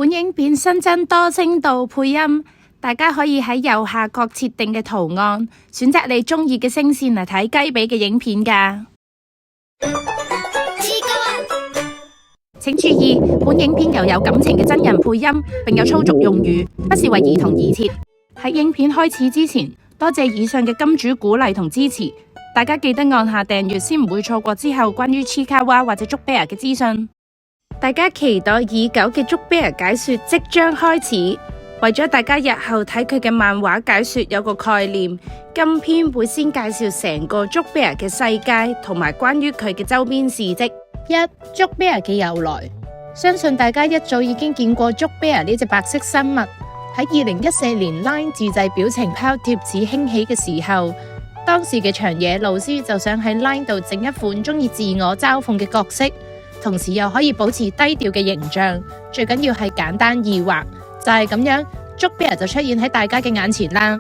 本影片新增多聲道配音，大家可以喺右下角設定嘅圖案選擇你中意嘅聲線嚟睇雞髀嘅影片㗎。請注意，本影片又有感情嘅真人配音，並有粗俗用語，不是為兒童而設。喺影片開始之前，多謝以上嘅金主鼓勵同支持，大家記得按下訂閱，先唔會錯過之後關於黐卡哇或者捉 bear 嘅資訊。大家期待已久嘅捉 bear解說即將開始，為咗大家日後睇佢嘅漫畫解說有個概念，今篇會先介紹成個捉 bear 嘅世界同埋關於佢嘅周邊事蹟。一、捉 bear 嘅由來，相信大家一早已經見過捉 bear 呢隻白色生物。喺2014年 LINE 自製表情包貼紙興起嘅時候，當時嘅長野老師就想喺 LINE 度整一款中意自我嘲諷嘅角色，同時又可以保持低調嘅形象，最緊要係簡單易畫，就係咁樣，捉 bear 就出現喺大家嘅眼前啦。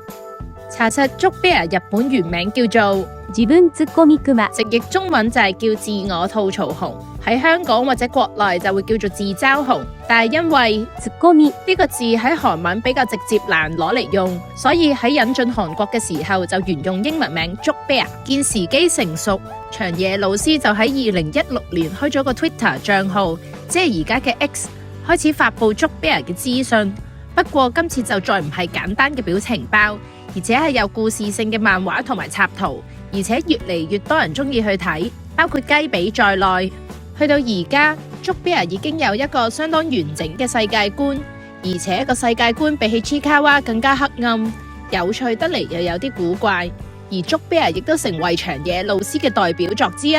查實捉 bear 日本原名叫做自分ツッコミクマ，直譯中文就係叫自我吐槽熊，喺香港或者國內就會叫做自嘲熊，但係因為ツッコミ呢個字喺韓文比較直接難攞嚟用，所以喺引進韓國嘅時候就沿用英文名捉 bear。見時機成熟，長野老師就喺2016年開咗個 Twitter 賬號，即係而家嘅 X， 開始發布捉 bear 嘅資訊。不過今次就再唔係簡單嘅表情包，而且係有故事性嘅漫畫同埋插圖，而且越嚟越多人中意去睇，包括雞髀在內。去到而家，捉 bear 已經有一個相當完整嘅世界觀，而且個世界觀比起黐卡哇更加黑暗，有趣得嚟又有啲古怪。而捉 bear 亦都成為長野老師嘅代表作之一，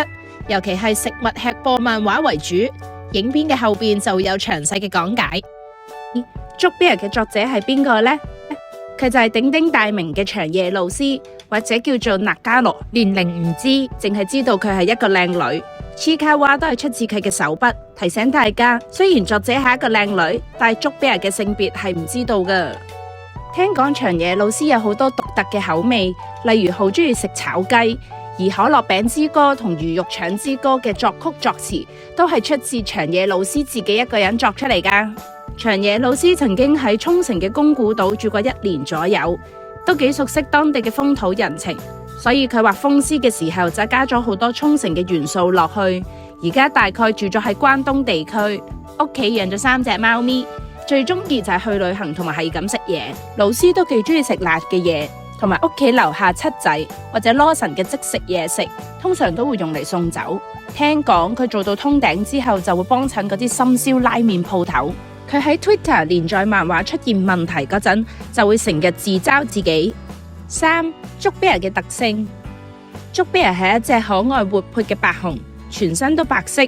尤其係食物吃播漫畫為主。影片嘅後邊就會有詳細嘅講解。捉 bear 嘅作者係邊個呢？佢就係鼎鼎大名嘅長野老師，或者叫做那加羅。年齡唔知，淨係知道佢係一個靚女。黐卡哇都係出自佢嘅手筆，提醒大家，雖然作者係一個靚女，但係捉 bear 嘅性別係唔知道㗎。聽講長野老師有好多獨特嘅口味，例如好中意食炒雞，而可樂餅之歌同魚肉腸之歌嘅作曲作詞都係出自長野老師自己一個人作出嚟㗎。長野老師曾經喺沖繩嘅宮古島住過1年左右，都幾熟悉當地嘅風土人情，所以佢畫風獅嘅時候就加咗好多沖繩嘅元素落去。而家大概住咗喺關東地區，屋企養咗3隻貓咪，最中意就係去旅行同埋係咁食嘢。老師都幾中意食辣嘅嘢，同埋屋企樓下七仔或者羅神嘅即食嘢食，通常都會用嚟送走。聽講佢做到通頂之後，就會幫襯嗰啲深宵拉麵鋪頭。佢喺 Twitter 連載漫畫出現問題嗰陣，就會成日自嘲自己。3. 捉 bear 嘅特性，捉 bear 係一隻可愛活潑嘅白熊，全身都白色，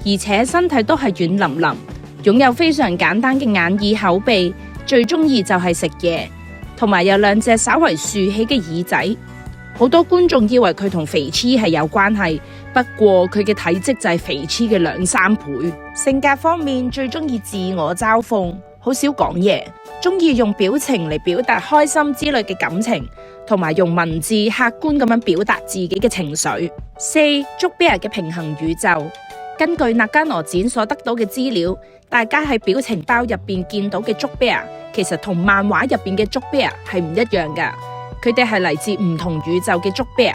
而且身體都係軟腍腍，擁有非常簡單嘅眼耳口鼻，最中意就係食嘢，同埋有2隻稍為豎起嘅耳仔。好多觀眾以為佢同肥黐係有關係，不過佢嘅體積就係肥黐嘅2-3倍。性格方面最中意自我嘲諷，好少講嘢，中意用表情嚟表達開心之類嘅感情，同埋用文字客觀咁樣表達自己嘅情緒。4. 捉 bear 嘅平衡宇宙，根據那加羅展所得到嘅資料，大家喺表情包入邊見到嘅捉 bear，其實同漫畫入邊嘅捉 bear係唔一樣噶。佢哋係嚟自唔同宇宙嘅捉 bear，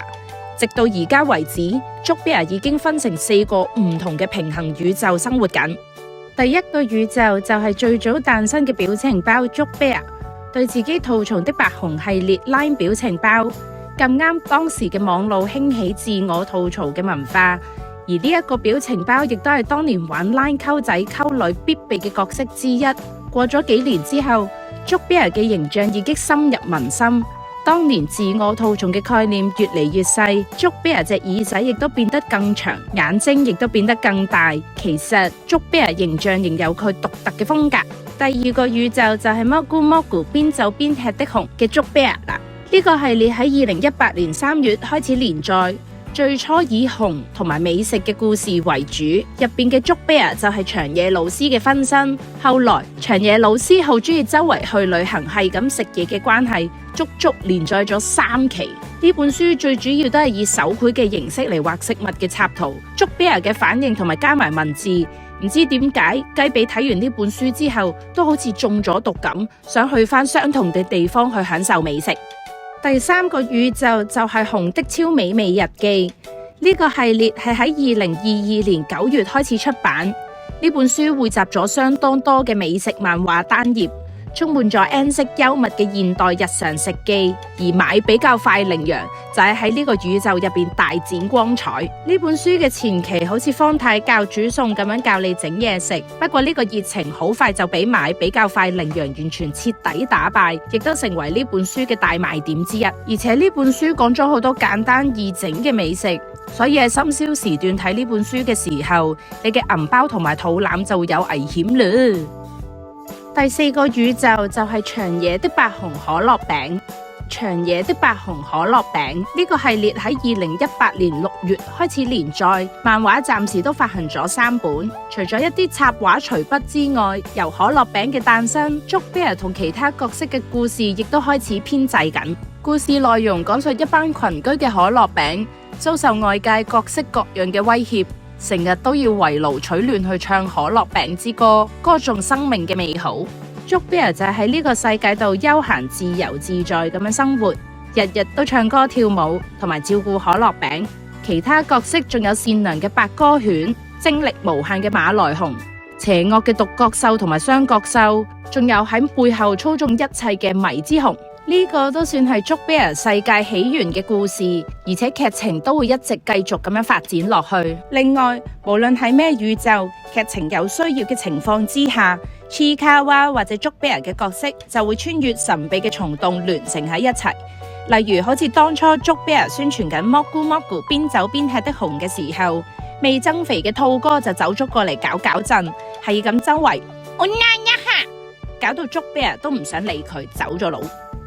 直到而家為止，捉 bear 已經分成4個唔同嘅平衡宇宙生活緊。第一個宇宙就係最早誕生嘅表情包捉 bear，對自己吐槽的白熊系列 LINE 表情包，咁啱當時嘅網路興起自我吐槽嘅文化，而呢一個表情包亦都係當年玩 LINE 溝仔溝女必備嘅角色之一。過咗幾年之後，捉 bear 嘅形象已經深入民心。當年自我吐槽嘅概念越嚟越細，捉 bear 隻耳仔亦都變得更長，眼睛亦都變得更大。其實捉 bear 形象仍有佢獨特嘅風格。第二個宇宙就係蘑菇蘑菇邊走邊吃的熊嘅捉 bear 啦。呢個系列喺2018年3月開始連載，最初以熊同埋美食嘅故事為主，入邊嘅捉 bear 就係長野老師嘅分身。後來長野老師好中意周圍去旅行，係咁食嘢嘅關係，足足連載咗3期。呢本書最主要都係以手繪嘅形式嚟畫食物嘅插圖，捉 bear 嘅反應同埋加埋文字，唔知點解雞比睇完呢本書之後，都好似中咗毒咁，想去返相同嘅地方去享受美食。第三個宇宙就係熊的超美味日記，呢個系列係喺2022年9月開始出版。呢本書匯集咗相當多嘅美食漫畫單頁，充滿咗 N 色幽默嘅現代日常食記，而買比較快羚羊就係喺呢個宇宙入邊大展光彩。呢本書嘅前期好似方太教煮餸咁樣教你整嘢食，不過呢個熱情好快就俾買比較快羚羊完全徹底打敗，亦都成為呢本書嘅大賣點之一。而且呢本書講咗好多簡單易整嘅美食，所以喺深宵時段睇呢本書嘅時候，你嘅銀包同埋肚腩就會有危險啦。第四個宇宙就係長野的白熊可樂餅。長野的白熊可樂餅呢個系列喺2018年6月開始連載，漫畫暫時都發行咗3本。除咗一啲插畫隨筆之外，由可樂餅嘅誕生，竹啤兒同其他角色嘅故事亦都開始編製緊。故事內容講述一班群居嘅可樂餅遭受外界各式各樣嘅威脅，成日都要圍爐取暖去唱可樂餅之歌，歌頌生命嘅美好。竹啤兒就喺呢個世界度悠閒自由自在咁樣生活，日日都唱歌跳舞同埋照顧可樂餅。其他角色仲有善良嘅白哥犬、精力無限嘅馬來熊、邪惡嘅獨角獸同埋雙角獸，仲有喺背後操縱一切嘅迷之熊。呢個都算係竹啤兒世界起源嘅故事，而且劇情都會一直繼續咁樣發展落去。另外，無論喺咩宇宙，劇情有需要嘅情況之下，奇卡哇或者竹啤兒嘅角色就會穿越神秘嘅蟲洞聯成喺一齊。例如好似當初竹啤兒宣傳緊蘑菇蘑菇邊走邊吃的熊嘅時候，未增肥嘅兔哥就走咗過嚟搞震，係咁周圍我嗌一下，搞到竹啤兒都唔想理佢，走咗佬。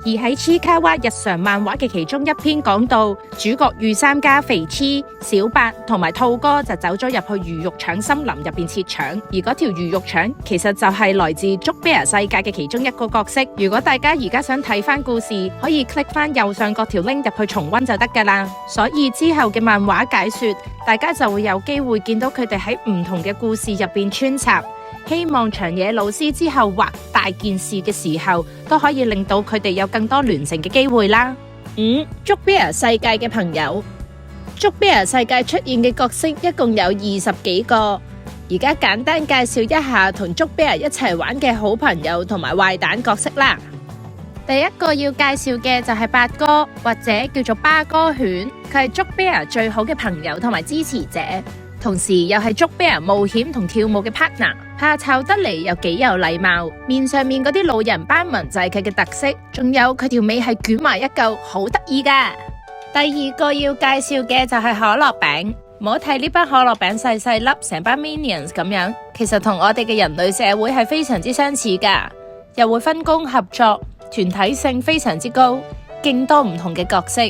而喺奇卡哇日常漫畫嘅其中一篇講到，主角御三家肥痴、小白同埋兔哥就走咗入去魚肉腸森林入邊切腸，而嗰條魚肉腸其實就係來自竹啤兒世界嘅其中一個角色。如果大家而家想睇翻故事，可以 click 翻右上角條 link 入去重溫就得噶啦。所以之後嘅漫畫解說，大家就會有機會見到佢哋喺唔同嘅故事入邊穿插。希望長野老師之後畫大件事嘅時候，都可以令到佢哋有更多聯成嘅機會啦。竹啤兒世界嘅朋友，竹啤兒世界出現嘅角色一共有20幾個，而家簡單介紹一下同竹啤兒一齊玩嘅好朋友同埋壞蛋角色啦。第一個要介紹嘅就係八哥，或者叫做巴哥犬，佢係竹啤兒最好嘅朋友同埋支持者，同時又係竹啤兒冒險同跳舞嘅 partner。怕醜得嚟又幾有禮貌，面上面嗰啲老人斑紋就係佢嘅特色，仲有佢條尾係捲埋一嚿，好得意噶。第二個要介紹嘅就係可樂餅，唔好睇呢班可樂餅細細粒，成班 minions 咁樣，其實同我哋嘅人類社會係非常之相似噶，又會分工合作，團體性非常之高，勁多唔同嘅角色。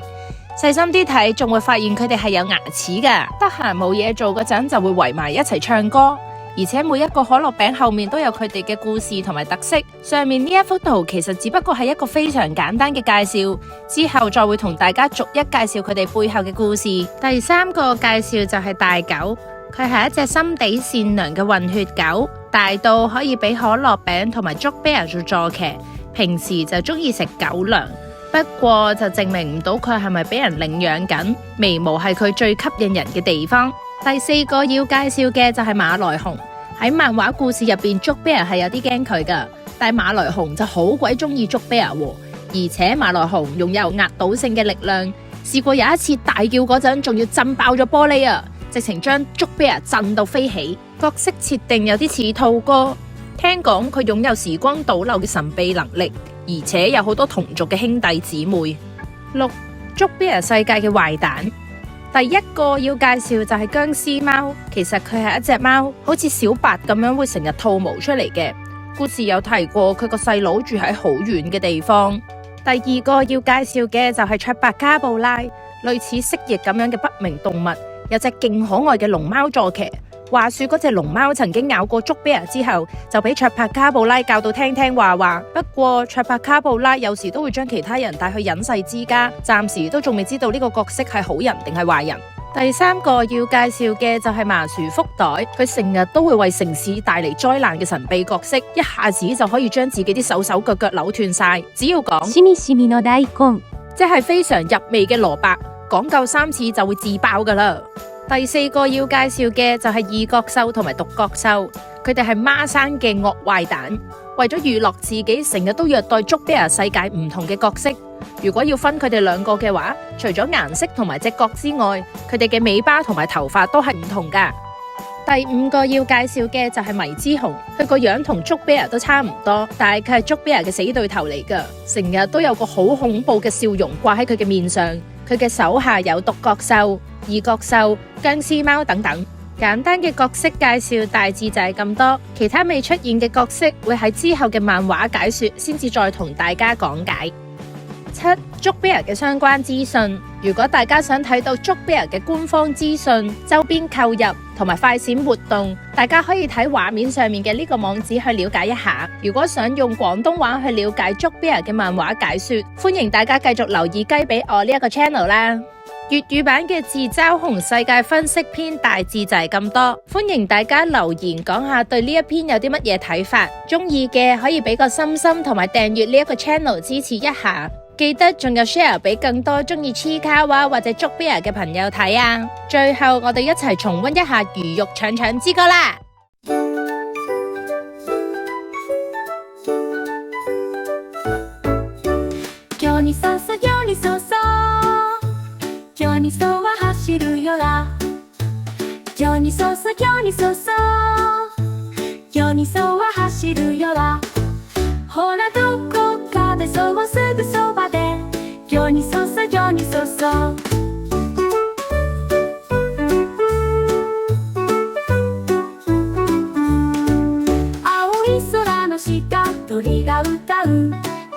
細心啲睇，仲會發現佢哋係有牙齒噶，得閒冇嘢做嗰陣就會圍埋一齊唱歌。而且每一個可樂餅後面都有佢哋嘅故事同埋特色。上面呢一幅圖其實只不過係一個非常簡單嘅介紹，之後再會同大家逐一介紹佢哋背後嘅故事。第三個介紹就係大狗，佢係一隻心地善良嘅混血狗，大到可以俾可樂餅同埋竹啤兒做坐騎，平時就中意食狗糧。不過就證明唔到佢係咪俾人領養緊，眉毛係佢最吸引人嘅地方。第四個要介紹嘅就係馬來熊，喺漫畫故事入邊，竹啤兒係有啲驚佢噶，但係馬來熊就好鬼中意竹啤兒，而且馬來熊擁有壓倒性嘅力量，試過有一次大叫嗰陣，仲要震爆咗玻璃啊，直情將竹啤兒震到飛起。角色設定有啲似兔哥，聽講佢擁有時光倒流嘅神秘能力，而且有好多同族嘅兄弟姊妹。6. 竹啤兒世界嘅壞蛋。第一個要介紹就係僵屍貓，其實佢係一隻貓，好似小白咁樣會成日吐毛出嚟嘅。故事有提過佢個細佬住喺好遠嘅地方。第二個要介紹嘅就係卓白卡布拉，類似蜥蜴咁樣嘅不明動物，有隻勁可愛嘅龍貓坐騎。話說嗰隻龍貓曾經咬過竹啤兒之後，就俾卓白卡布拉教到聽聽話話。不過卓白卡布拉有時都會將其他人帶去隱世之家，暫時都仲未知道呢個角色係好人定係壞人。第三個要介紹嘅就係麻薯福袋，佢成日都會為城市帶嚟災難嘅神秘角色，一下子就可以將自己啲手手腳腳扭斷晒。只要講しみしみの大根，即係非常入味嘅蘿蔔，講夠3次就會自爆噶啦。第四個要介紹嘅就係二角獸同埋獨角獸，佢哋係孖生嘅惡壞蛋，為咗娛樂自己，成日都虐待捉 bear 世界唔同嘅角色。如果要分佢哋兩個嘅話，除咗顏色同埋隻角之外，佢哋嘅尾巴同埋頭髮都係唔同噶。第五個要介紹嘅就係迷之熊，佢個樣同捉 bear 都差唔多，但係佢係捉 bear 嘅死對頭嚟噶，成日都有個好恐怖嘅笑容掛喺佢嘅面上。佢嘅手下有獨角獸、二角獸、僵屍貓等等。簡單嘅角色介紹大致就係咁多，其他未出現嘅角色會喺之後嘅漫畫解說先至再同大家講解。7. 捉 bear 嘅相關資訊，如果大家想睇到捉 bear 嘅官方資訊、周邊購入同埋快閃活動，大家可以睇畫面上面嘅呢個網址去了解一下。如果想用廣東話去了解捉 bear 嘅漫畫解說，歡迎大家繼續留意雞俾我呢一個 channel 啦。粵語版嘅自嘲紅世界分析篇大致就係咁多，歡迎大家留言講下對呢一篇有啲乜嘢睇法，中意嘅可以俾個心心同埋訂閱呢一個 channel 支持一下。記得仲有 share 俾更多中意黐卡哇或者捉 bear 嘅朋友睇啊！最後我哋一齊重溫一下魚肉腸腸之歌啦！よにそそよにそそよにそは走るよらよにそそよにそそよにそは走るよらほらどこかでそうすぐそばでよにそそよにそそ青い空の下鳥が歌う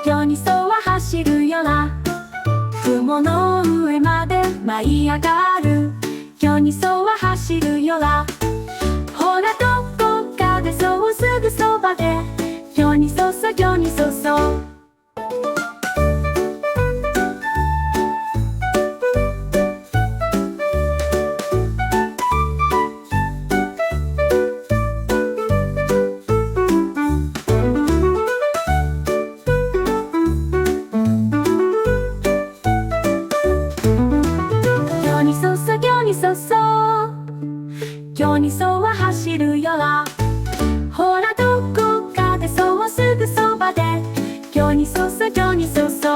よにそは走るよら雲の上まで舞い上がるよにそは走るよらほらどこかでそうすぐそばでよにそそよにそそよにそそよにそそよにそは走るよらほらどこかでそうすぐそばでよにそそよにそそ